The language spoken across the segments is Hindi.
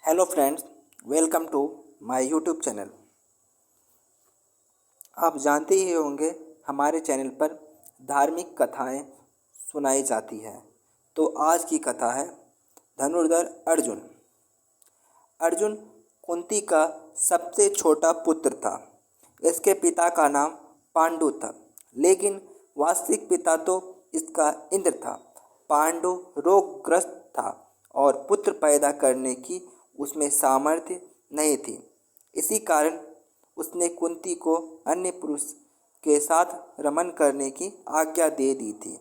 Hello friends, welcome to my YouTube channel. आप जानते ही होंगे हमारे चैनल पर धार्मिक कथाएं सुनाई जाती हैं। तो आज की कथा है धनुर्धर अर्जुन। अर्जुन कुंती का सबसे छोटा पुत्र था। इसके पिता का नाम पांडु था, लेकिन वास्तविक पिता तो इसका इंद्र था। पांडु रोगग्रस्त था और पुत्र पैदा करने की उसमें सामर्थ्य नहीं थी। इसी कारण उसने कुंती को अन्य पुरुष के साथ रमन करने की आज्ञा दे दी थी,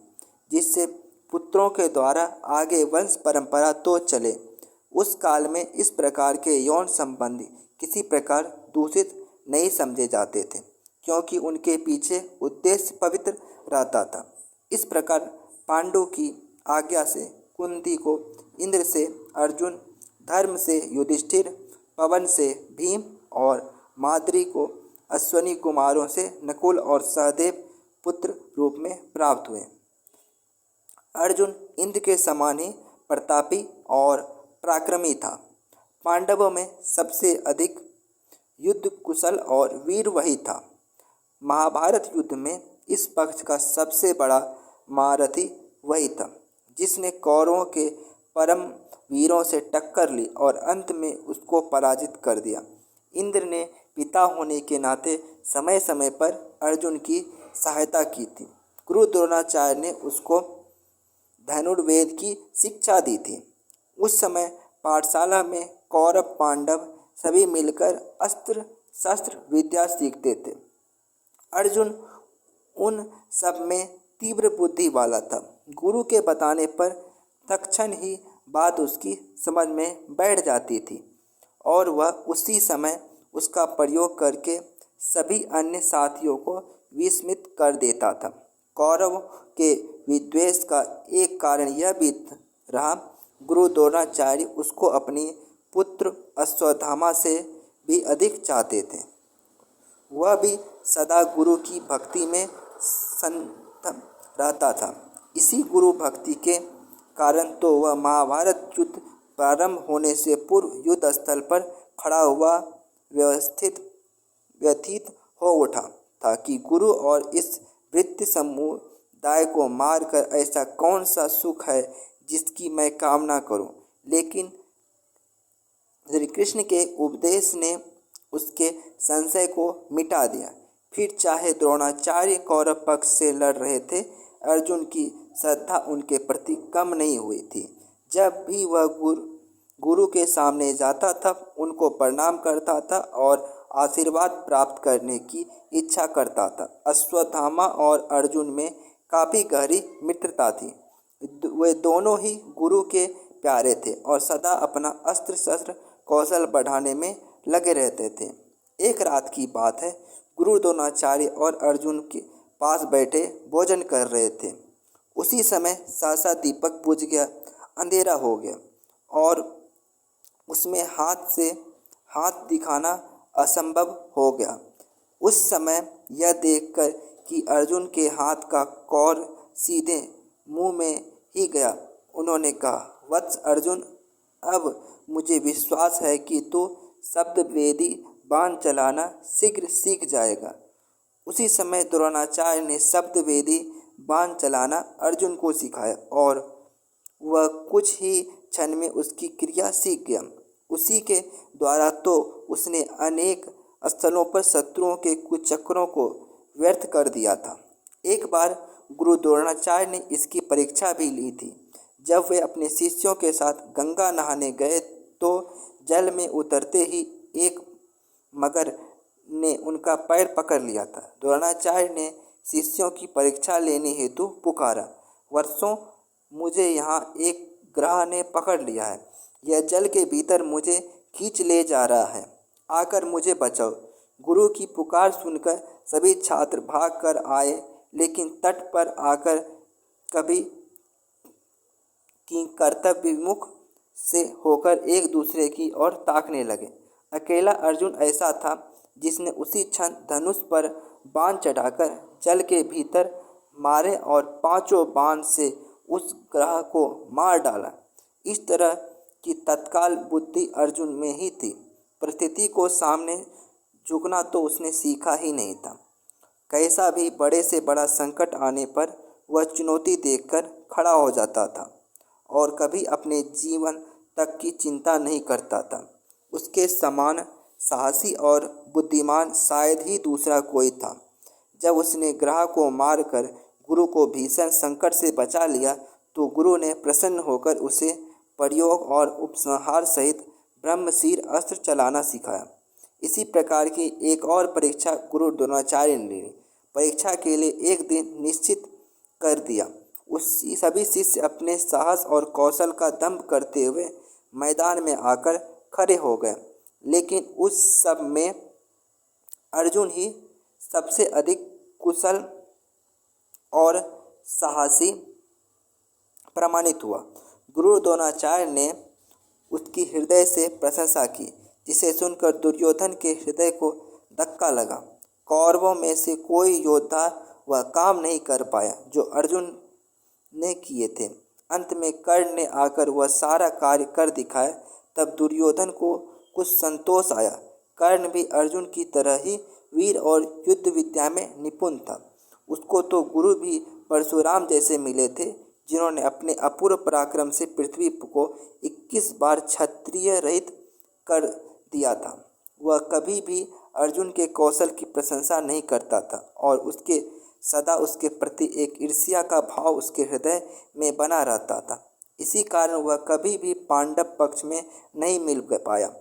जिससे पुत्रों के द्वारा आगे वंश परंपरा तो चले। उस काल में इस प्रकार के यौन संबंध किसी प्रकार दूषित नहीं समझे जाते थे, क्योंकि उनके पीछे उद्देश्य पवित्र रहता था। इस प्रकार पांडु की आज्ञा से कुंती को इंद्र से अर्जुन, धर्म से युधिष्ठिर, पवन से भीम और माद्री को अश्वनी कुमारों से नकुल और सहदेव पुत्र रूप में प्राप्त हुए। अर्जुन इंद्र के समान ही प्रतापी और पराक्रमी था। पांडवों में सबसे अधिक युद्ध कुशल और वीर वही था। महाभारत युद्ध में इस पक्ष का सबसे बड़ा महारथी वही था, जिसने कौरवों के परम वीरों से टक्कर ली और अंत में उसको पराजित कर दिया। इंद्र ने पिता होने के नाते समय समय पर अर्जुन की सहायता की थी। गुरु द्रोणाचार्य ने उसको धनुर्वेद की शिक्षा दी थी। उस समय पाठशाला में कौरव पांडव सभी मिलकर अस्त्र शस्त्र विद्या सीखते थे। अर्जुन उन सब में तीव्र बुद्धि वाला था। गुरु के बताने पर तत्क्षण ही बात उसकी समझ में बैठ जाती थी और वह उसी समय उसका प्रयोग करके सभी अन्य साथियों को विस्मित कर देता था। कौरव के विद्वेष का एक कारण यह भी रहा, गुरु द्रोणाचार्य उसको अपनी पुत्र अश्वत्थामा से भी अधिक चाहते थे। वह भी सदा गुरु की भक्ति में संत रहता था। इसी गुरु भक्ति के कारण तो वह महाभारत युद्ध प्रारंभ होने से पूर्व युद्ध स्थल पर खड़ा हुआ व्यथित हो उठा था कि गुरु और इस वृत्ति समुदाय को मारकर ऐसा कौन सा सुख है जिसकी मैं कामना करूं। लेकिन श्री कृष्ण के उपदेश ने उसके संशय को मिटा दिया। फिर चाहे द्रोणाचार्य कौरव पक्ष से लड़ रहे थे, अर्जुन की श्रद्धा उनके प्रति कम नहीं हुई थी। जब भी वह गुरु के सामने जाता था, उनको प्रणाम करता था और आशीर्वाद प्राप्त करने की इच्छा करता था। अश्वत्थामा और अर्जुन में काफ़ी गहरी मित्रता थी। वे दोनों ही गुरु के प्यारे थे और सदा अपना अस्त्र शस्त्र कौशल बढ़ाने में लगे रहते थे। एक रात की बात है, गुरु द्रोणाचार्य और अर्जुन के पास बैठे भोजन कर रहे थे। उसी समय सहसा दीपक बुझ गया, अंधेरा हो गया और उसमें हाथ से हाथ दिखाना असंभव हो गया। उस समय यह देखकर कि अर्जुन के हाथ का कौर सीधे मुंह में ही गया, उन्होंने कहा, वत्स अर्जुन, अब मुझे विश्वास है कि तू शब्दवेदी बाण चलाना शीघ्र सीख जाएगा। उसी समय द्रोणाचार्य ने शब्दवेदी बाण चलाना अर्जुन को सिखाया और वह कुछ ही क्षण में उसकी क्रिया सीख गया। उसी के द्वारा तो उसने अनेक स्थलों पर शत्रुओं के कुचक्रों को व्यर्थ कर दिया था। एक बार गुरु द्रोणाचार्य ने इसकी परीक्षा भी ली थी। जब वे अपने शिष्यों के साथ गंगा नहाने गए तो जल में उतरते ही एक मगर ने उनका पैर पकड़ लिया था। द्रोणाचार्य ने शिष्यों की परीक्षा लेने हेतु पुकारा, वर्षों मुझे यहाँ एक ग्रह ने पकड़ लिया है। यह जल के भीतर मुझे खींच ले जा रहा है, आकर मुझे बचाओ। गुरु की पुकार सुनकर सभी छात्र भाग कर आए, लेकिन तट पर आकर कभी की कर्तव्य विमुख से होकर एक दूसरे की ओर ताकने लगे। अकेला अर्जुन ऐसा था जिसने उसी क्षण धनुष पर बाण चढ़ाकर जल के भीतर मारे और पांचों बाण से उस ग्रह को मार डाला। इस तरह कि तत्काल बुद्धि अर्जुन में ही थी। परिस्थिति को सामने झुकना तो उसने सीखा ही नहीं था। कैसा भी बड़े से बड़ा संकट आने पर वह चुनौती देखकर खड़ा हो जाता था और कभी अपने जीवन तक की चिंता नहीं करता था। उसके समान साहसी और बुद्धिमान शायद ही दूसरा कोई था। जब उसने ग्रह को मारकर गुरु को भीषण संकट से बचा लिया तो गुरु ने प्रसन्न होकर उसे प्रयोग और उपसंहार सहित ब्रह्मशीर अस्त्र चलाना सिखाया। इसी प्रकार की एक और परीक्षा गुरु द्रोणाचार्य ने ली। परीक्षा के लिए एक दिन निश्चित कर दिया। उसी सभी शिष्य अपने साहस और कौशल का दंभ करते हुए मैदान में आकर खड़े हो गए, लेकिन उस सब में अर्जुन ही सबसे अधिक कुशल और साहसी प्रमाणित हुआ। गुरु द्रोणाचार्य ने उसकी हृदय से प्रशंसा की, जिसे सुनकर दुर्योधन के हृदय को धक्का लगा। कौरवों में से कोई योद्धा वह काम नहीं कर पाया जो अर्जुन ने किए थे। अंत में कर्ण ने आकर वह सारा कार्य कर दिखाया। तब दुर्योधन को कुछ संतोष आया। कर्ण भी अर्जुन की तरह ही वीर और युद्ध विद्या में निपुण था। उसको तो गुरु भी परशुराम जैसे मिले थे, जिन्होंने अपने अपूर्व पराक्रम से पृथ्वी को 21 बार क्षत्रिय रहित कर दिया था। वह कभी भी अर्जुन के कौशल की प्रशंसा नहीं करता था और उसके सदा उसके प्रति एक ईर्ष्या का भाव उसके हृदय में बना रहता था। इसी कारण वह कभी भी पांडव पक्ष में नहीं मिल पाया।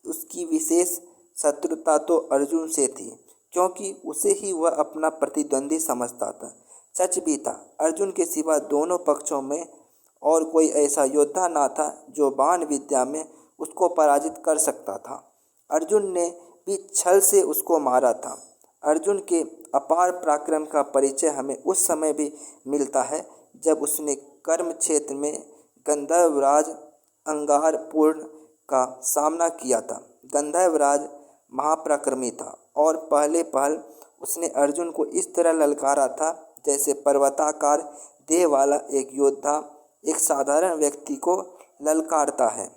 उसकी विशेष शत्रुता तो अर्जुन से थी, क्योंकि उसे ही वह अपना प्रतिद्वंदी समझता था। सच भी था, अर्जुन के सिवा दोनों पक्षों में और कोई ऐसा योद्धा ना था जो बाण विद्या में उसको पराजित कर सकता था। अर्जुन ने भी छल से उसको मारा था। अर्जुन के अपार पराक्रम का परिचय हमें उस समय भी मिलता है जब उसने कर्म क्षेत्र में गंधर्वराज अंगारपूर्ण का सामना किया था। गंधर्वराज महापराक्रमी था और पहले पहल उसने अर्जुन को इस तरह ललकारा था जैसे पर्वताकार देह वाला एक योद्धा एक साधारण व्यक्ति को ललकारता है।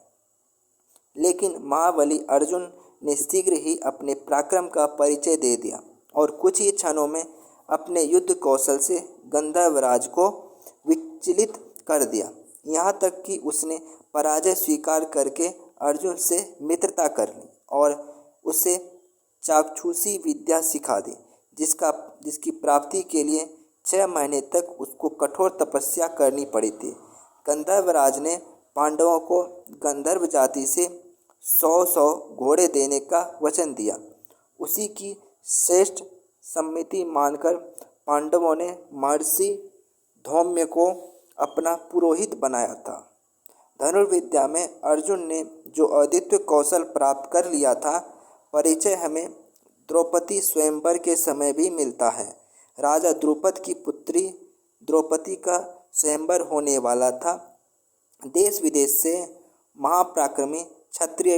लेकिन महाबली अर्जुन ने शीघ्र ही अपने पराक्रम का परिचय दे दिया और कुछ ही क्षणों में अपने युद्ध कौशल से गंधर्वराज को विचलित कर दिया। यहाँ तक कि उसने पराजय स्वीकार करके अर्जुन से मित्रता कर ली और उसे चाक्षुषी विद्या सिखा दी, जिसकी प्राप्ति के लिए 6 महीने तक उसको कठोर तपस्या करनी पड़ी थी। गंधर्वराज ने पांडवों को गंधर्व जाति से 100 घोड़े देने का वचन दिया। उसी की श्रेष्ठ सम्मति मानकर पांडवों ने महर्षि धौम्य को अपना पुरोहित बनाया था। धनुर्विद्या में अर्जुन ने जो अद्वितीय कौशल प्राप्त कर लिया था, परिचय हमें द्रौपदी स्वयंवर के समय भी मिलता है। राजा द्रुपद की पुत्री द्रौपदी का स्वयंवर होने वाला था। देश विदेश से महापराक्रमी क्षत्रिय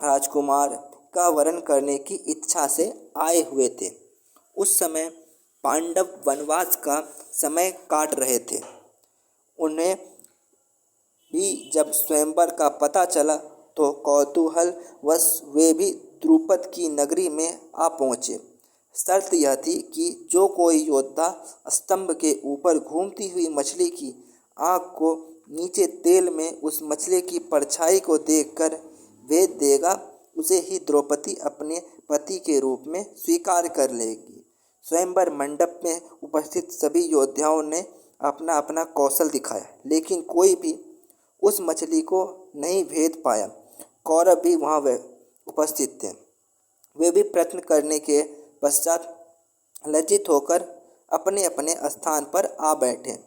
राजकुमार का वरण करने की इच्छा से आए हुए थे। उस समय पांडव वनवास का समय काट रहे थे। उन्हें भी जब स्वयंवर का पता चला तो कौतूहलवश वे भी द्रुपद की नगरी में आ पहुँचे। शर्त यह थी कि जो कोई योद्धा स्तंभ के ऊपर घूमती हुई मछली की आँख को नीचे तेल में उस मछली की परछाई को देखकर भेद देगा, उसे ही द्रौपदी अपने पति के रूप में स्वीकार कर लेगी। स्वयंवर मंडप में उपस्थित सभी योद्धाओं ने अपना अपना कौशल दिखाया, लेकिन कोई भी उस मछली को नहीं भेद पाया। कौरव भी वहाँ उपस्थित थे। वे भी प्रयत्न करने के पश्चात लज्जित होकर अपने अपने स्थान पर आ बैठे।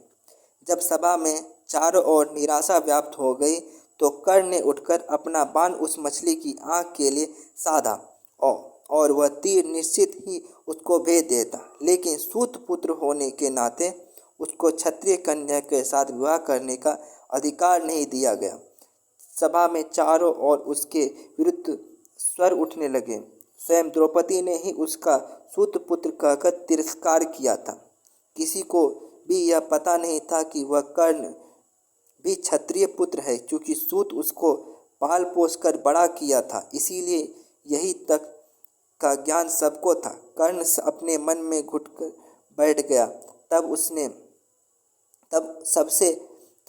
जब सभा में चारों ओर निराशा व्याप्त हो गई तो कर्ण ने उठकर अपना बाण उस मछली की आँख के लिए साधा और वह तीर निश्चित ही उसको भेद देता, लेकिन सूत पुत्र होने के नाते उसको क्षत्रिय कन्या के साथ विवाह करने का अधिकार नहीं दिया गया। सभा में चारों ओर उसके विरुद्ध स्वर उठने लगे। स्वयं द्रौपदी ने ही उसका सूत पुत्र कहकर तिरस्कार किया था। किसी को भी यह पता नहीं था कि वह कर्ण भी क्षत्रिय पुत्र है, क्योंकि सूत उसको पाल पोस कर बड़ा किया था, इसीलिए यही तक का ज्ञान सबको था। कर्ण अपने मन में घुट कर बैठ गया। तब सबसे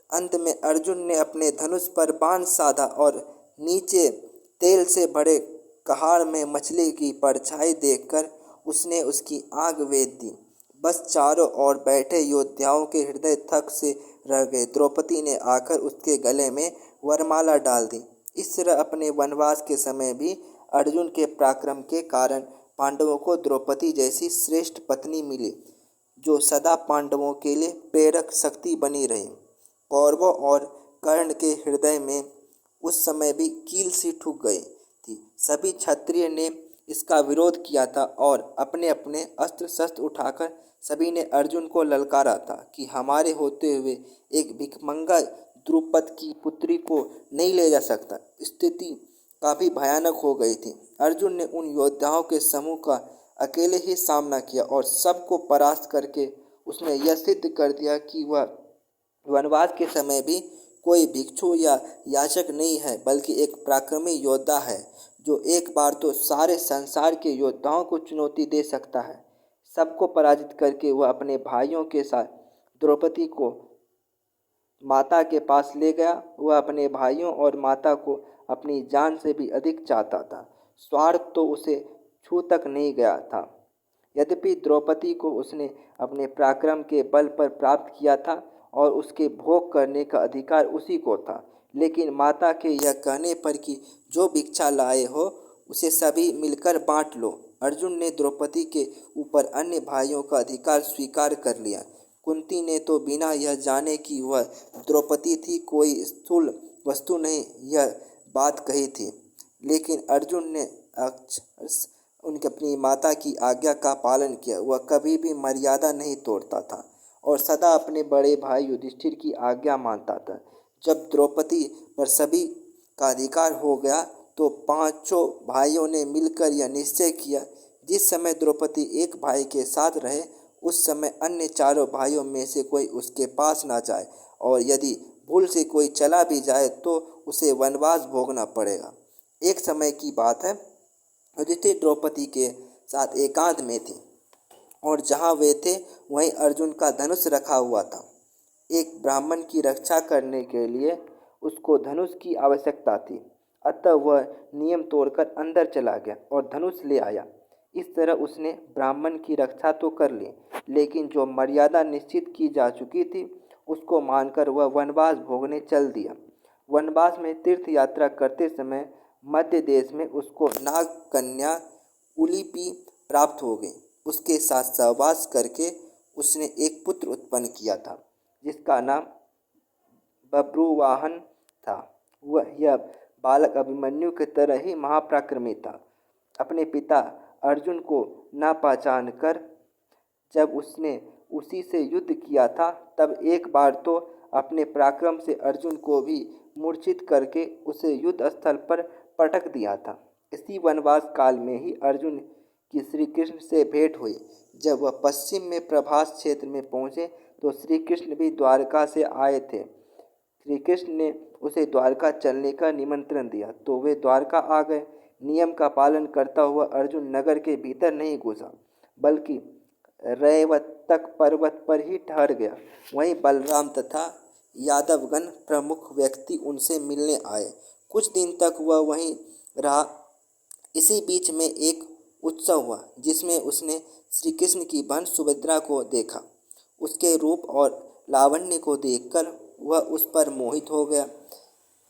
अंत में अर्जुन ने अपने धनुष पर बाण साधा और नीचे तेल से भरे कहाड़ में मछली की परछाई देखकर उसने उसकी आग वेध दी। बस चारों ओर बैठे योद्धाओं के हृदय थक से रह गए। द्रौपदी ने आकर उसके गले में वरमाला डाल दी। इस तरह अपने वनवास के समय भी अर्जुन के पराक्रम के कारण पांडवों को द्रौपदी जैसी श्रेष्ठ पत्नी मिली, जो सदा पांडवों के लिए प्रेरक शक्ति बनी रही। कौरवों और कर्ण के हृदय में उस समय भी कील सी ठुक गई थी। सभी क्षत्रिय ने इसका विरोध किया था और अपने अपने अस्त्र शस्त्र उठाकर सभी ने अर्जुन को ललकारा था कि हमारे होते हुए एक भिखमंगा द्रुपद की पुत्री को नहीं ले जा सकता। स्थिति काफ़ी भयानक हो गई थी। अर्जुन ने उन योद्धाओं के समूह का अकेले ही सामना किया और सबको परास्त करके उसने यह सिद्ध कर दिया कि वह वनवास के समय भी कोई भिक्षु या याचक नहीं है, बल्कि एक पराक्रमी योद्धा है, जो एक बार तो सारे संसार के योद्धाओं को चुनौती दे सकता है। सबको पराजित करके वह अपने भाइयों के साथ द्रौपदी को माता के पास ले गया। वह अपने भाइयों और माता को अपनी जान से भी अधिक चाहता था। स्वार्थ तो उसे छू तक नहीं गया था। यद्यपि द्रौपदी को उसने अपने पराक्रम के बल पर प्राप्त किया था और उसके भोग करने का अधिकार उसी को था, लेकिन माता के यह कहने पर कि जो भिक्षा लाए हो उसे सभी मिलकर बांट लो, अर्जुन ने द्रौपदी के ऊपर अन्य भाइयों का अधिकार स्वीकार कर लिया। कुंती ने तो बिना यह जाने कि वह द्रौपदी थी कोई स्थूल वस्तु नहीं, यह बात कही थी, लेकिन अर्जुन ने उनकी अपनी माता की आज्ञा का पालन किया। वह कभी भी मर्यादा नहीं तोड़ता था और सदा अपने बड़े भाई युधिष्ठिर की आज्ञा मानता था। जब द्रौपदी पर सभी का अधिकार हो गया तो पांचों भाइयों ने मिलकर यह निश्चय किया, जिस समय द्रौपदी एक भाई के साथ रहे उस समय अन्य चारों भाइयों में से कोई उसके पास ना जाए, और यदि भूल से कोई चला भी जाए तो उसे वनवास भोगना पड़ेगा। एक समय की बात है, युधिष्ठिर द्रौपदी के साथ एकांत में थे और जहाँ वे थे वहीं अर्जुन का धनुष रखा हुआ था। एक ब्राह्मण की रक्षा करने के लिए उसको धनुष की आवश्यकता थी, अतः वह नियम तोड़कर अंदर चला गया और धनुष ले आया। इस तरह उसने ब्राह्मण की रक्षा तो कर ली, लेकिन जो मर्यादा निश्चित की जा चुकी थी उसको मानकर वह वनवास भोगने चल दिया। वनवास में तीर्थ यात्रा करते समय मध्य देश में उसको नाग कन्या उलिपी प्राप्त हो गई। उसके साथ सहवास करके उसने एक पुत्र उत्पन्न किया था, जिसका नाम बब्रुवाहन था। यह बालक अभिमन्यु की तरह ही महापराक्रमी था। अपने पिता अर्जुन को न पहचान कर जब उसने उसी से युद्ध किया था, तब एक बार तो अपने पराक्रम से अर्जुन को भी मूर्छित करके उसे युद्ध स्थल पर पटक दिया था। इसी वनवास काल में ही अर्जुन की श्री कृष्ण से भेंट हुई। जब वह पश्चिम में प्रभास क्षेत्र में पहुँचे तो श्री कृष्ण भी द्वारका से आए थे। श्री कृष्ण ने उसे द्वारका चलने का निमंत्रण दिया तो वे द्वारका आ गए। नियम का पालन करता हुआ अर्जुन नगर के भीतर नहीं घुसा, बल्कि रैवतक पर्वत पर ही ठहर गया। वहीं बलराम तथा यादवगण प्रमुख व्यक्ति उनसे मिलने आए। कुछ दिन तक वह वहीं रहा। इसी बीच में एक उत्सव हुआ जिसमें उसने श्री कृष्ण की बहन सुभद्रा को देखा। उसके रूप और लावण्य को देखकर वह उस पर मोहित हो गया।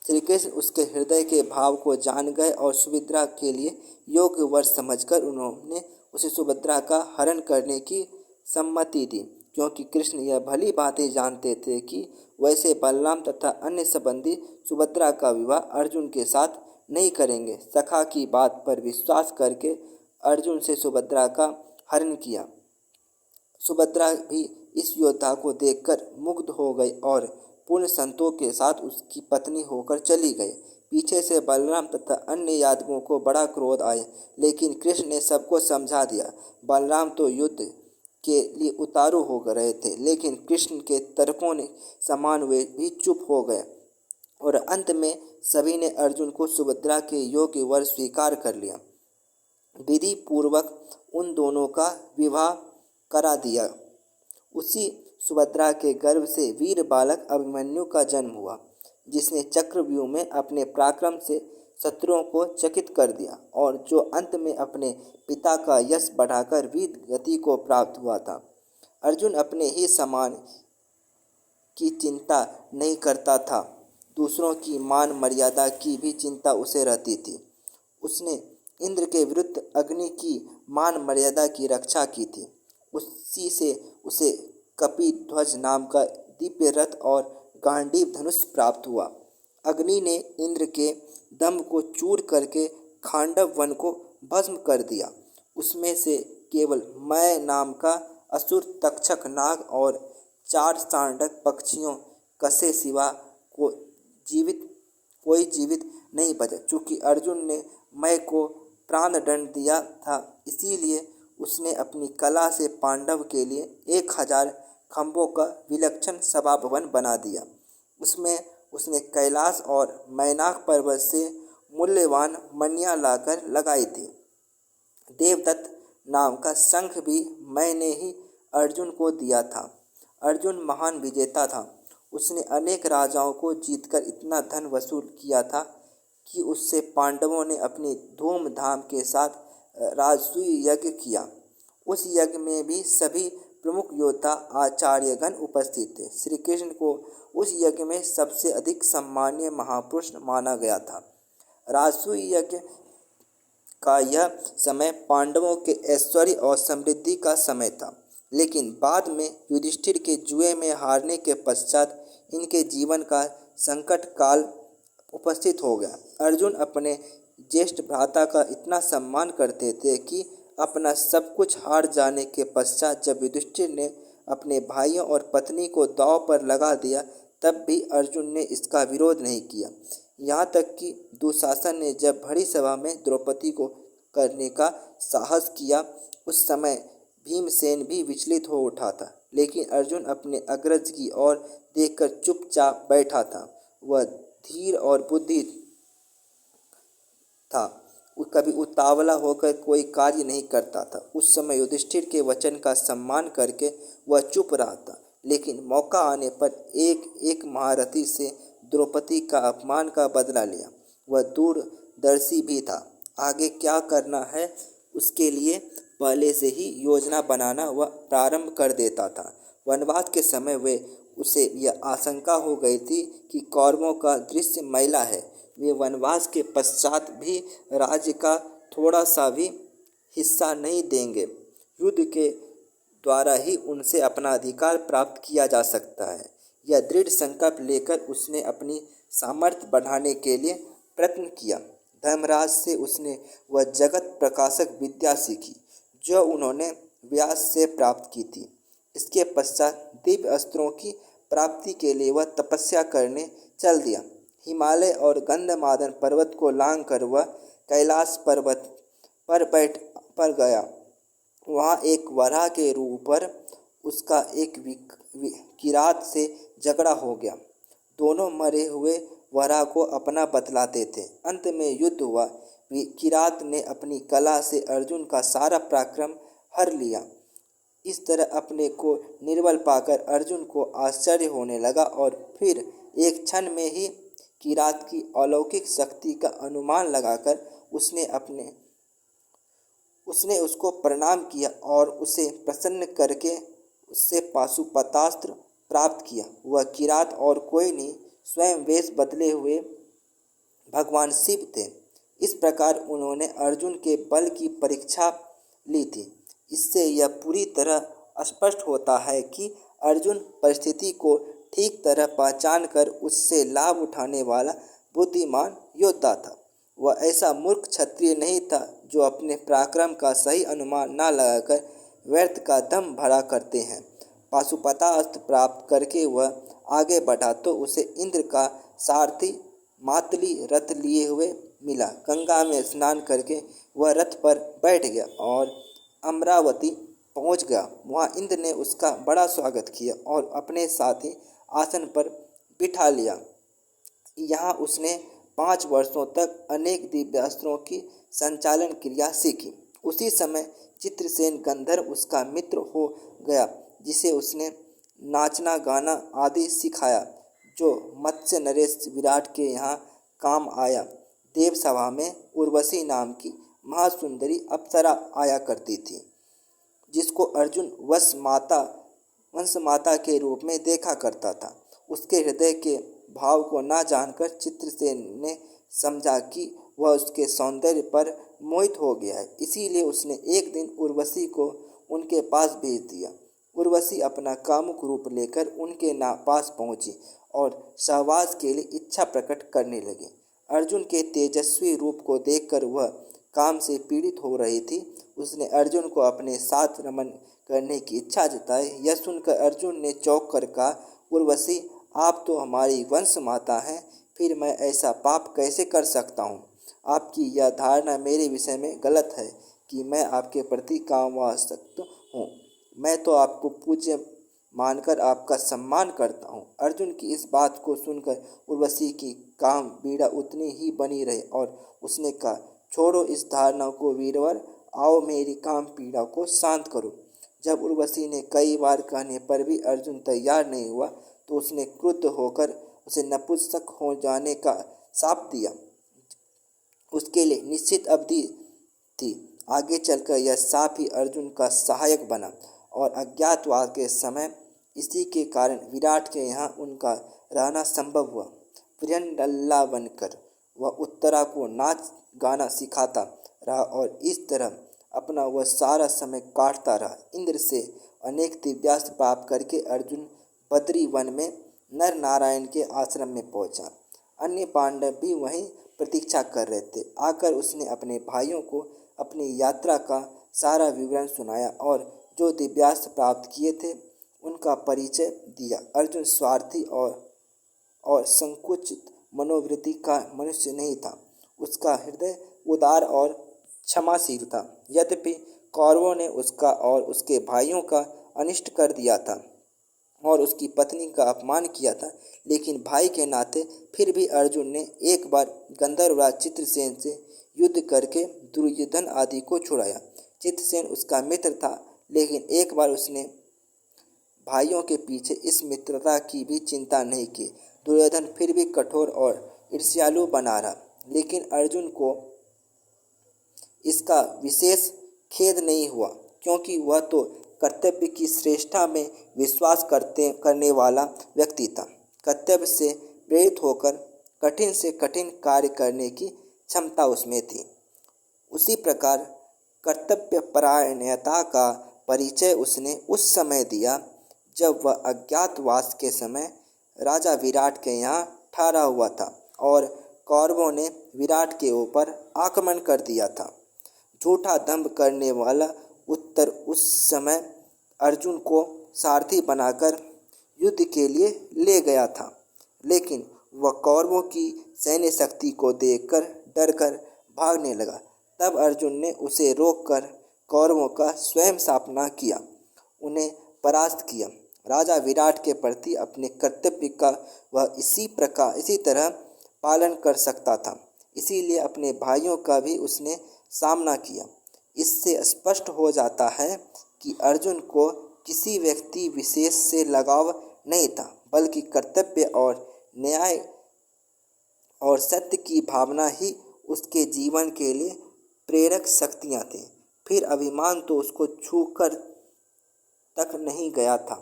श्री कृष्ण उसके हृदय के भाव को जान गए और सुभद्रा के लिए योग्य वर समझकर उन्होंने उसे सुभद्रा का हरण करने की सम्मति दी, क्योंकि कृष्ण यह भली भांति जानते थे कि वैसे बलराम तथा अन्य संबंधी सुभद्रा का विवाह अर्जुन के साथ नहीं करेंगे। सखा की बात पर विश्वास करके अर्जुन से सुभद्रा का हरण किया। सुभद्रा भी इस योद्धा को देखकर मुग्ध हो गई और पूर्ण संतोष के साथ उसकी पत्नी होकर चली गई। पीछे से बलराम तथा अन्य यादवों को बड़ा क्रोध आया, लेकिन कृष्ण ने सबको समझा दिया। बलराम तो युद्ध के लिए उतारू हो रहे थे, लेकिन कृष्ण के तर्कों ने समान वे भी चुप हो गए और अंत में सभी ने अर्जुन को सुभद्रा के योग्य वर स्वीकार कर लिया। विधि पूर्वक उन दोनों का विवाह करा दिया। उसी सुभद्रा के गर्भ से वीर बालक अभिमन्यु का जन्म हुआ, जिसने चक्रव्यूह में अपने पराक्रम से शत्रुओं को चकित कर दिया और जो अंत में अपने पिता का यश बढ़ाकर वीर गति को प्राप्त हुआ था। अर्जुन अपने ही सम्मान की चिंता नहीं करता था, दूसरों की मान मर्यादा की भी चिंता उसे रहती थी। उसने इंद्र के विरुद्ध अग्नि की मान मर्यादा की रक्षा की थी। उसी से उसे कपिध्वज नाम का दिव्य रथ और गांडीव धनुष प्राप्त हुआ। अग्नि ने इंद्र के दंभ को चूर करके खांडव वन को भस्म कर दिया। उसमें से केवल मैं नाम का असुर तक्षक नाग और 4 सांडक पक्षियों कसे सिवा कोई जीवित नहीं बचा। चूँकि अर्जुन ने मैं को प्राण दंड दिया था, इसीलिए उसने अपनी कला से पांडव के लिए 1000 खंभों का विलक्षण सभा भवन बना दिया। उसमें उसने कैलाश और मैनाक पर्वत से मूल्यवान मणियाँ लाकर लगाई थी। देवदत्त नाम का शंख भी मैंने ही अर्जुन को दिया था। अर्जुन महान विजेता था। उसने अनेक राजाओं को जीतकर इतना धन वसूल किया था कि उससे पांडवों ने अपनी धूमधाम के साथ राजसूय यज्ञ किया। उस यज्ञ में भी सभी प्रमुख योद्धा आचार्यगण उपस्थित थे। श्री कृष्ण को उस यज्ञ में सबसे अधिक सम्मानीय महापुरुष माना गया था। राजसूय यज्ञ का यह समय पांडवों के ऐश्वर्य और समृद्धि का समय था, लेकिन बाद में युधिष्ठिर के जुए में हारने के पश्चात इनके जीवन का संकट काल उपस्थित हो गया। अर्जुन अपने ज्येष्ठ भ्राता का इतना सम्मान करते थे कि अपना सब कुछ हार जाने के पश्चात जब युधिष्ठिर ने अपने भाइयों और पत्नी को दांव पर लगा दिया, तब भी अर्जुन ने इसका विरोध नहीं किया। यहाँ तक कि दुशासन ने जब बड़ी सभा में द्रौपदी को करने का साहस किया, उस समय भीमसेन भी विचलित हो उठा था, लेकिन अर्जुन अपने अग्रज की ओर देखकर चुपचाप बैठा था। वह धीर और बुद्धि था, कभी उतावला होकर कोई कार्य नहीं करता था। उस समय युधिष्ठिर के वचन का सम्मान करके वह चुप रहा था, लेकिन मौका आने पर एक एक महारथी से द्रौपदी का अपमान का बदला लिया। वह दूरदर्शी भी था। आगे क्या करना है उसके लिए पहले से ही योजना बनाना वह प्रारंभ कर देता था। वनवास के समय उसे यह आशंका हो गई थी कि कौरवों का दृश्य मैला है। वे वनवास के पश्चात भी राज्य का थोड़ा सा भी हिस्सा नहीं देंगे। युद्ध के द्वारा ही उनसे अपना अधिकार प्राप्त किया जा सकता है। यह दृढ़ संकल्प लेकर उसने अपनी सामर्थ्य बढ़ाने के लिए प्रयत्न किया। धर्मराज से उसने वह जगत प्रकाशक विद्या सीखी जो उन्होंने व्यास से प्राप्त की थी। इसके पश्चात दिव्य अस्त्रों की प्राप्ति के लिए वह तपस्या करने चल दिया। हिमालय और गंधमादन पर्वत को लांघ कर वह कैलाश पर्वत पर गया। वहाँ एक वराह के रूप पर उसका एक किरात से झगड़ा हो गया। दोनों मरे हुए वराह को अपना बतलाते थे। अंत में युद्ध हुआ। किरात ने अपनी कला से अर्जुन का सारा पराक्रम हर लिया। इस तरह अपने को निर्बल पाकर अर्जुन को आश्चर्य होने लगा और फिर एक क्षण में ही किरात की अलौकिक शक्ति का अनुमान लगाकर उसने उसको प्रणाम किया और उसे प्रसन्न करके उससे पाशुपतास्त्र प्राप्त किया। वह किरात और कोई नहीं, स्वयं वेश बदले हुए भगवान शिव थे। इस प्रकार उन्होंने अर्जुन के बल की परीक्षा ली थी। इससे यह पूरी तरह स्पष्ट होता है कि अर्जुन परिस्थिति को ठीक तरह पहचान कर उससे लाभ उठाने वाला बुद्धिमान योद्धा था। वह ऐसा मूर्ख क्षत्रिय नहीं था जो अपने पराक्रम का सही अनुमान न लगाकर व्यर्थ का दम भरा करते हैं। पाशुपतास्त्र प्राप्त करके वह आगे बढ़ा तो उसे इंद्र का सारथी मातली रथ लिए हुए मिला। गंगा में स्नान करके वह रथ पर बैठ गया और अमरावती पहुंच गया, वहां इंद्र ने उसका बड़ा स्वागत किया और अपने साथ ही आसन पर बिठा लिया। यहाँ उसने 5 वर्षों तक अनेक दिव्यास्त्रों की संचालन क्रिया सीखी। उसी समय चित्रसेन गंधर्व उसका मित्र हो गया, जिसे उसने नाचना गाना आदि सिखाया, जो मत्स्य नरेश विराट के यहाँ काम आया। देव सभा में उर्वशी नाम की महासुंदरी अप्सरा आया करती थी, जिसको अर्जुन वंश माता के रूप में देखा करता था। उसके हृदय के भाव को ना जानकर चित्रसेन ने समझा कि वह उसके सौंदर्य पर मोहित हो गया है, इसीलिए उसने एक दिन उर्वशी को उनके पास भेज दिया। उर्वशी अपना कामुक रूप लेकर उनके पास पहुंची और सहवास के लिए इच्छा प्रकट करने लगी। अर्जुन के तेजस्वी रूप को देखकर वह काम से पीड़ित हो रही थी। उसने अर्जुन को अपने साथ रमन करने की इच्छा जताई। यह सुनकर अर्जुन ने चौंक कर कहा, उर्वशी, आप तो हमारी वंश माता हैं, फिर मैं ऐसा पाप कैसे कर सकता हूँ। आपकी यह धारणा मेरे विषय में गलत है कि मैं आपके प्रति कामासक्त हूँ। मैं तो आपको पूज्य मानकर आपका सम्मान करता हूँ। अर्जुन की इस बात को सुनकर उर्वशी की काम पीड़ा उतनी ही बनी रही और उसने कहा, छोड़ो इस धारणा को वीरवर, आओ मेरी काम पीड़ा को शांत करो। जब उर्वशी ने कई बार कहने पर भी अर्जुन तैयार नहीं हुआ, तो उसने क्रुद्ध होकर उसे नपुंसक हो जाने का शाप दिया। उसके लिए निश्चित अवधि थी। आगे चलकर यह शाप ही अर्जुन का सहायक बना और अज्ञातवास के समय इसी के कारण विराट के यहाँ उनका रहना संभव हुआ। प्रियंडल्ला बनकर वह उत्तरा को नाच गाना सिखाता रहा और इस तरह अपना वह सारा समय काटता रहा। इंद्र से अनेक दिव्यास्त्र प्राप्त करके अर्जुन बद्री वन में नर नारायण के आश्रम में पहुंचा। अन्य पांडव भी वहीं प्रतीक्षा कर रहे थे। आकर उसने अपने भाइयों को अपनी यात्रा का सारा विवरण सुनाया और जो दिव्यास्त्र प्राप्त किए थे उनका परिचय दिया। अर्जुन स्वार्थी और संकुचित मनोवृत्ति का मनुष्य नहीं था। उसका हृदय उदार और क्षमाशील था। यद्यपि कौरवों ने उसका और उसके भाइयों का अनिष्ट कर दिया था और उसकी पत्नी का अपमान किया था, लेकिन भाई के नाते फिर भी अर्जुन ने एक बार गंधर्वराज चित्रसेन से युद्ध करके दुर्योधन आदि को छुड़ाया। चित्रसेन उसका मित्र था, लेकिन एक बार उसने भाइयों के पीछे इस मित्रता की भी चिंता नहीं की। दुर्योधन फिर भी कठोर और ईर्ष्यालु बना रहा, लेकिन अर्जुन को इसका विशेष खेद नहीं हुआ, क्योंकि वह तो कर्तव्य की श्रेष्ठता में विश्वास करने वाला व्यक्ति था। कर्तव्य से प्रेरित होकर कठिन से कठिन कार्य करने की क्षमता उसमें थी। उसी प्रकार कर्तव्यपरायणता का परिचय उसने उस समय दिया जब वह अज्ञातवास के समय राजा विराट के यहाँ ठहरा हुआ था और कौरवों ने विराट के ऊपर आक्रमण कर दिया था। झूठा दंभ करने वाला उत्तर उस समय अर्जुन को सारथी बनाकर युद्ध के लिए ले गया था, लेकिन वह कौरवों की सैन्य शक्ति को देखकर डरकर भागने लगा। तब अर्जुन ने उसे रोककर कौरवों का स्वयं सामना किया, उन्हें परास्त किया। राजा विराट के प्रति अपने कर्तव्य का वह इसी तरह पालन कर सकता था, इसीलिए अपने भाइयों का भी उसने सामना किया। इससे स्पष्ट हो जाता है कि अर्जुन को किसी व्यक्ति विशेष से लगाव नहीं था, बल्कि कर्तव्य और न्याय और सत्य की भावना ही उसके जीवन के लिए प्रेरक शक्तियाँ थीं। फिर अभिमान तो उसको छूकर तक नहीं गया था।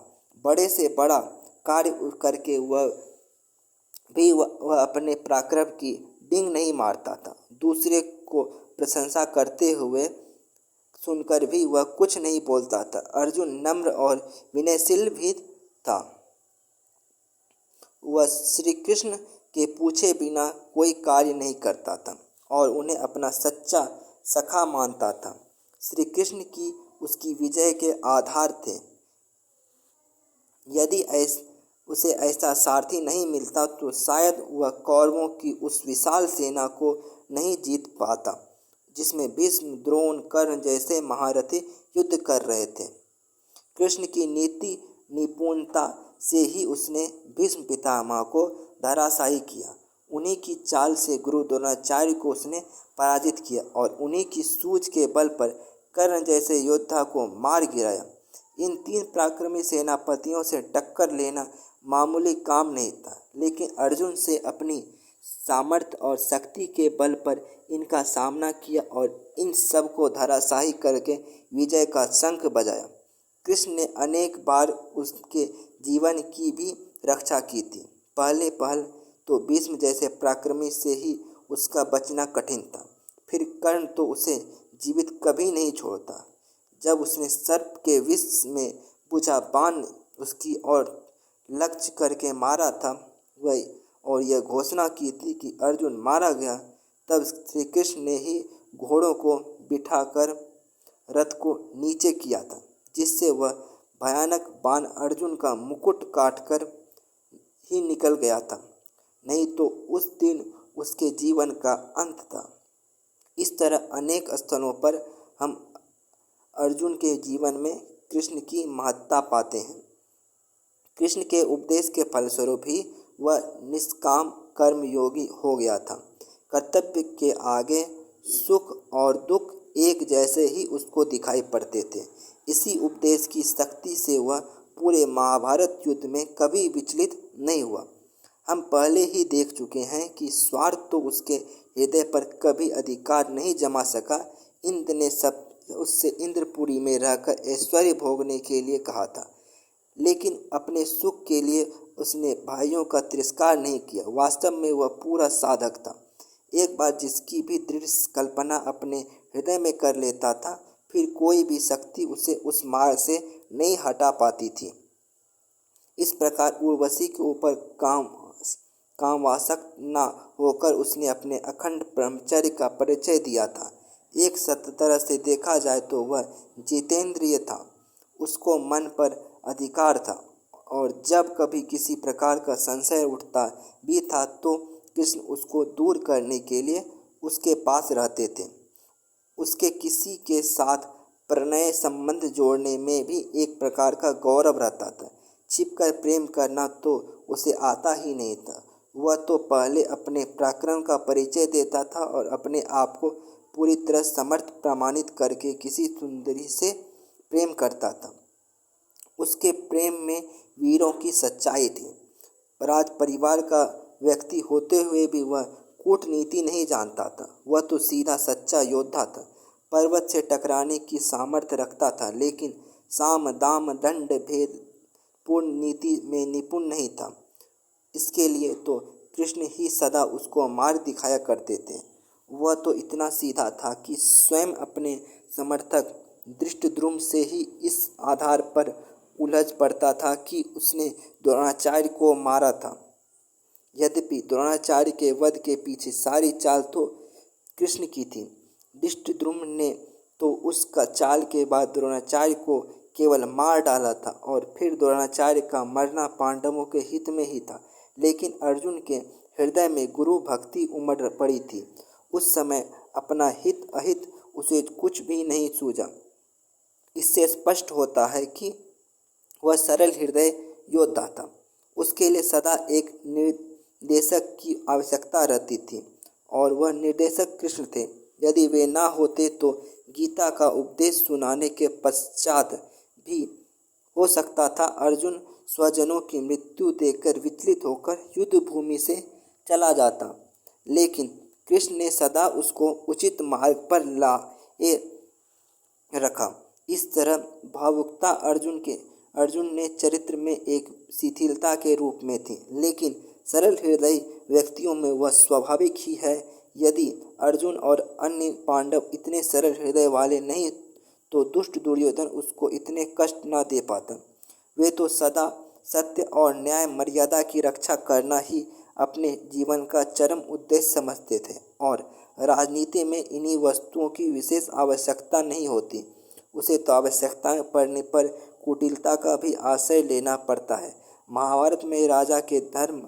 बड़े से बड़ा कार्य करके वह अपने पराक्रम की डिंग नहीं मारता था। दूसरे को प्रशंसा करते हुए सुनकर भी वह कुछ नहीं बोलता था। अर्जुन नम्र और विनयशील भी था। वह श्री कृष्ण के पूछे बिना कोई कार्य नहीं करता था और उन्हें अपना सच्चा सखा मानता था। श्री कृष्ण की उसकी विजय के आधार थे। यदि उसे ऐसा सारथी नहीं मिलता तो शायद वह कौरवों की उस विशाल सेना को नहीं जीत पाता, जिसमें भीष्म, द्रोण, कर्ण जैसे महारथी युद्ध कर रहे थे। कृष्ण की नीति निपुणता से ही उसने भीष्म पितामह को धराशायी किया। उन्हीं की चाल से गुरु द्रोणाचार्य को उसने पराजित किया और उन्हीं की सूझ के बल पर कर्ण जैसे योद्धा को मार गिराया। इन 3 पराक्रमी सेनापतियों से टक्कर लेना मामूली काम नहीं था, लेकिन अर्जुन से अपनी सामर्थ्य और शक्ति के बल पर इनका सामना किया और इन सब को धराशायी करके विजय का शंख बजाया। कृष्ण ने अनेक बार उसके जीवन की भी रक्षा की थी। पहले तो भीष्म जैसे पराक्रमी से ही उसका बचना कठिन था, फिर कर्ण तो उसे जीवित कभी नहीं छोड़ता। जब उसने सर्प के विष में बुझा बाण उसकी ओर लक्ष्य करके मारा था वही और यह घोषणा की थी कि अर्जुन मारा गया, तब श्री कृष्ण ने ही घोड़ों को बिठाकर रथ को नीचे किया था, जिससे वह भयानक बाण अर्जुन का मुकुट काटकर ही निकल गया था, नहीं तो उस दिन उसके जीवन का अंत था। इस तरह अनेक स्थलों पर हम अर्जुन के जीवन में कृष्ण की महत्ता पाते हैं। कृष्ण के उपदेश के फलस्वरूप ही वह निष्काम कर्मयोगी हो गया था। कर्तव्य के आगे सुख और दुख एक जैसे ही उसको दिखाई पड़ते थे। इसी उपदेश की शक्ति से वह पूरे महाभारत युद्ध में कभी विचलित नहीं हुआ। हम पहले ही देख चुके हैं कि स्वार्थ तो उसके हृदय पर कभी अधिकार नहीं जमा सका। इंद्र ने सब उससे इंद्रपुरी में रहकर ऐश्वर्य भोगने के लिए कहा था, लेकिन अपने सुख के लिए उसने भाइयों का तिरस्कार नहीं किया। वास्तव में वह पूरा साधक था। एक बार जिसकी भी दृढ़ कल्पना अपने हृदय में कर लेता था, फिर कोई भी शक्ति उसे उस मार्ग से नहीं हटा पाती थी। इस प्रकार उर्वशी के ऊपर कामवासक न होकर उसने अपने अखंड ब्रह्मचर्य का परिचय दिया था। एक तरह से देखा जाए तो वह जितेंद्रिय था। उसको मन पर अधिकार था और जब कभी किसी प्रकार का संशय उठता भी था तो कृष्ण उसको दूर करने के लिए उसके पास रहते थे। उसके किसी के साथ प्रणय संबंध जोड़ने में भी एक प्रकार का गौरव रहता था। छिपकर प्रेम करना तो उसे आता ही नहीं था। वह तो पहले अपने पराक्रम का परिचय देता था और अपने आप को पूरी तरह समर्थ प्रमाणित करके किसी सुंदरी से प्रेम करता था। उसके प्रेम में वीरों की सच्चाई थी। राज परिवार का व्यक्ति होते हुए भी वह कूटनीति नहीं जानता था। वह तो सीधा सच्चा योद्धा था। पर्वत से टकराने की सामर्थ्य रखता था, लेकिन साम दाम दंड भेद पूर्ण नीति में निपुण नहीं था। इसके लिए तो कृष्ण ही सदा उसको मार्ग दिखाया करते थे। वह तो इतना सीधा था कि स्वयं अपने समर्थक धृष्टद्युम्न से ही इस आधार पर उलझ पड़ता था कि उसने द्रोणाचार्य को मारा था। यद्यपि द्रोणाचार्य के वध के पीछे सारी चाल तो कृष्ण की थी। धृष्टद्युम्न ने तो उसका चाल के बाद द्रोणाचार्य को केवल मार डाला था और फिर द्रोणाचार्य का मरना पांडवों के हित में ही था। लेकिन अर्जुन के हृदय में गुरु भक्ति उमड़ पड़ी थी। उस समय अपना हित अहित उसे कुछ भी नहीं सूझा। इससे स्पष्ट होता है कि वह सरल हृदय योद्धा था। उसके लिए सदा एक निर्देशक की आवश्यकता रहती थी और वह निर्देशक कृष्ण थे। यदि वे ना होते तो गीता का उपदेश सुनाने के पश्चात भी हो सकता था अर्जुन स्वजनों की मृत्यु देखकर विचलित होकर युद्ध भूमि से चला जाता, लेकिन कृष्ण ने सदा उसको उचित मार्ग पर लाए रखा। इस तरह भावुकता अर्जुन ने चरित्र में एक शिथिलता के रूप में थी, लेकिन सरल हृदय व्यक्तियों में वह स्वाभाविक ही है। यदि अर्जुन और अन्य पांडव इतने सरल हृदय वाले नहीं तो दुष्ट दुर्योधन उसको इतने कष्ट न दे पाता। वे तो सदा सत्य और न्याय मर्यादा की रक्षा करना ही अपने जीवन का चरम उद्देश्य समझते थे और राजनीति में इन्हीं वस्तुओं की विशेष आवश्यकता नहीं होती। उसे तो आवश्यकता पड़ने पर कुटिलता का भी आश्रय लेना पड़ता है। महाभारत में राजा के धर्म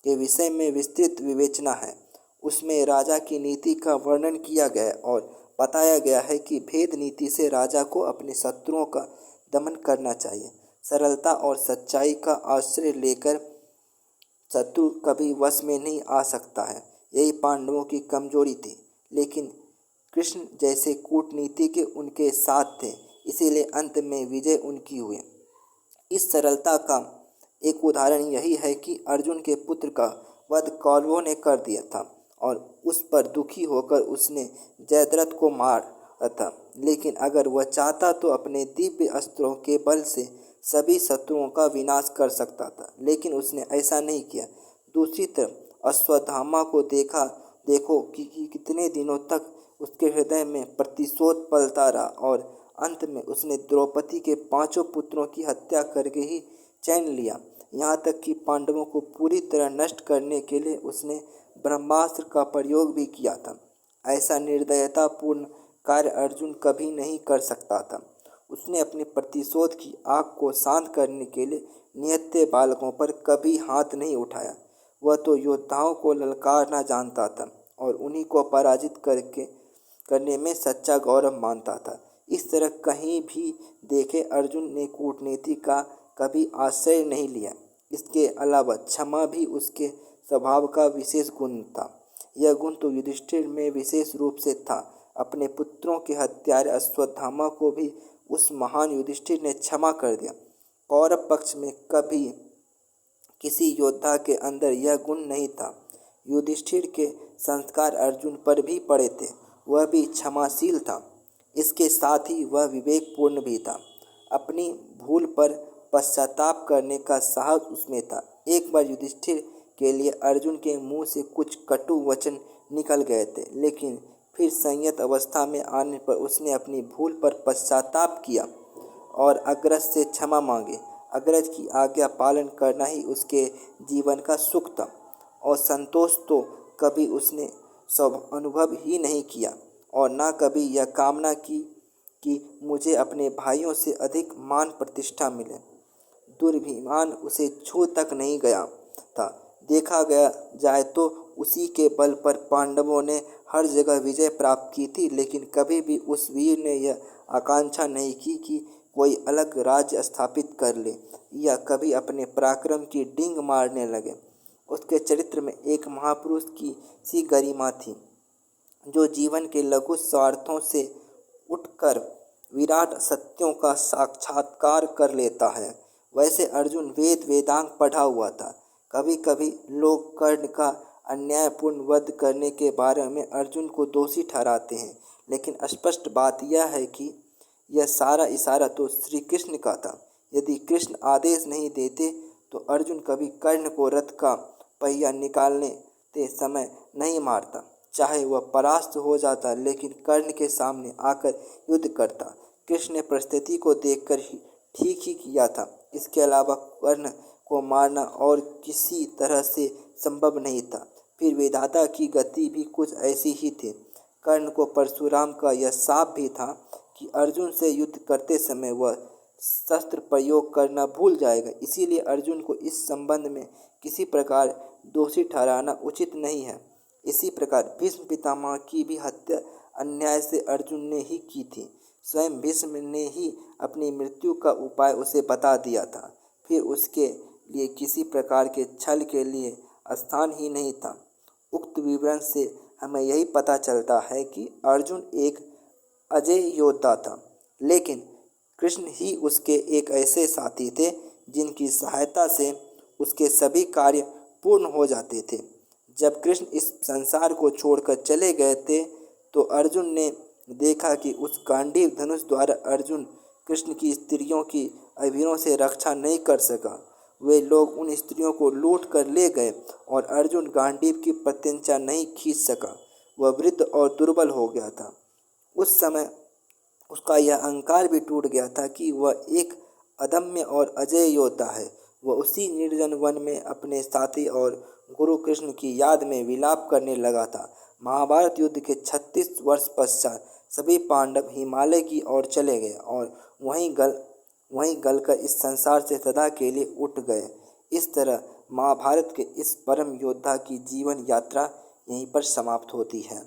के विषय में विस्तृत विवेचना है। उसमें राजा की नीति का वर्णन किया गया और बताया गया है कि भेद नीति से राजा को अपने शत्रुओं का दमन करना चाहिए। सरलता और सच्चाई का आश्रय लेकर शत्रु कभी वश में नहीं आ सकता है। यही पांडवों की कमजोरी थी, लेकिन कृष्ण जैसे कूटनीतिज्ञ उनके साथ थे, इसीलिए अंत में विजय उनकी हुई। इस सरलता का एक उदाहरण यही है कि अर्जुन के पुत्र का वध कौरवों ने कर दिया था और उस पर दुखी होकर उसने जयद्रथ को मारा था। लेकिन अगर वह चाहता तो अपने दिव्य अस्त्रों के बल से सभी शत्रुओं का विनाश कर सकता था, लेकिन उसने ऐसा नहीं किया। दूसरी तरफ अश्वत्थामा को देखो कि कितने दिनों तक उसके हृदय में प्रतिशोध पलता रहा और अंत में उसने द्रौपदी के 5 पुत्रों की हत्या करके ही चैन लिया। यहाँ तक कि पांडवों को पूरी तरह नष्ट करने के लिए उसने ब्रह्मास्त्र का प्रयोग भी किया था। ऐसा निर्दयतापूर्ण कार्य अर्जुन कभी नहीं कर सकता था। उसने अपने प्रतिशोध की आग को शांत करने के लिए निहत्थे बालकों पर कभी हाथ नहीं उठाया। वह तो योद्धाओं को ललकारना जानता था और उन्हीं को पराजित करने में सच्चा गौरव मानता था। इस तरह कहीं भी देखे अर्जुन ने कूटनीति का कभी आश्रय नहीं लिया। इसके अलावा क्षमा भी उसके स्वभाव का विशेष गुण था। यह गुण तो युधिष्ठिर में विशेष रूप से था। अपने पुत्रों के हत्यारे अश्वत्थामा को भी उस महान युधिष्ठिर ने क्षमा कर दिया। कौरव पक्ष में कभी किसी योद्धा के अंदर यह गुण नहीं था। युधिष्ठिर के संस्कार अर्जुन पर भी पड़े थे। वह भी क्षमाशील था। इसके साथ ही वह विवेकपूर्ण भी था। अपनी भूल पर पश्चाताप करने का साहस उसमें था। एक बार युधिष्ठिर के लिए अर्जुन के मुंह से कुछ कटु वचन निकल गए थे, लेकिन फिर संयत अवस्था में आने पर उसने अपनी भूल पर पश्चाताप किया और अग्रज से क्षमा मांगे। अग्रज की आज्ञा पालन करना ही उसके जीवन का सुख था और संतोष तो कभी उसने अनुभव ही नहीं किया और न कभी यह कामना की कि मुझे अपने भाइयों से अधिक मान प्रतिष्ठा मिले। दुर्भिमान उसे छू तक नहीं गया था। देखा गया जाए तो उसी के बल पर पांडवों ने हर जगह विजय प्राप्त की थी, लेकिन कभी भी उस वीर ने यह आकांक्षा नहीं की कि कोई अलग राज्य स्थापित कर ले या कभी अपने पराक्रम की डींग मारने लगे। उसके चरित्र में एक महापुरुष की सी गरिमा थी, जो जीवन के लघु स्वार्थों से उठकर विराट सत्यों का साक्षात्कार कर लेता है। वैसे अर्जुन वेदांग पढ़ा हुआ था। कभी कभी लोग कर्ण का अन्यायपूर्ण वध करने के बारे में अर्जुन को दोषी ठहराते हैं, लेकिन स्पष्ट बात यह है कि यह सारा इशारा तो श्री कृष्ण का था। यदि कृष्ण आदेश नहीं देते तो अर्जुन कभी कर्ण को रथ का पहिया निकालने के समय नहीं मारता। चाहे वह परास्त हो जाता, लेकिन कर्ण के सामने आकर युद्ध करता। कृष्ण ने परिस्थिति को देखकर ही ठीक ही किया था। इसके अलावा कर्ण को मारना और किसी तरह से संभव नहीं था। फिर विधाता की गति भी कुछ ऐसी ही थी। कर्ण को परशुराम का यह शाप भी था कि अर्जुन से युद्ध करते समय वह शस्त्र प्रयोग करना भूल जाएगा। इसीलिए अर्जुन को इस संबंध में किसी प्रकार दोषी ठहराना उचित नहीं है। इसी प्रकार भीष्म पितामह की भी हत्या अन्याय से अर्जुन ने ही की थी। स्वयं भीष्म ने ही अपनी मृत्यु का उपाय उसे बता दिया था। फिर उसके लिए किसी प्रकार के छल के लिए स्थान ही नहीं था। उक्त विवरण से हमें यही पता चलता है कि अर्जुन एक अजेय योद्धा था, लेकिन कृष्ण ही उसके एक ऐसे साथी थे जिनकी सहायता से उसके सभी कार्य पूर्ण हो जाते थे। जब कृष्ण इस संसार को छोड़कर चले गए थे तो अर्जुन ने देखा कि उस गांडीव धनुष द्वारा अर्जुन कृष्ण की स्त्रियों की अभीरों से रक्षा नहीं कर सका। वे लोग उन स्त्रियों को लूट कर ले गए और अर्जुन गांडीव की प्रत्यंचा नहीं खींच सका। वह वृद्ध और दुर्बल हो गया था। उस समय उसका यह अहंकार भी टूट गया था कि वह एक अदम्य और अजेय योद्धा है। वह उसी निर्जन वन में अपने साथी और गुरु कृष्ण की याद में विलाप करने लगा था। महाभारत युद्ध के 36 वर्ष पश्चात सभी पांडव हिमालय की ओर चले गए और वहीं गलकर इस संसार से सदा के लिए उठ गए। इस तरह महाभारत के इस परम योद्धा की जीवन यात्रा यहीं पर समाप्त होती है।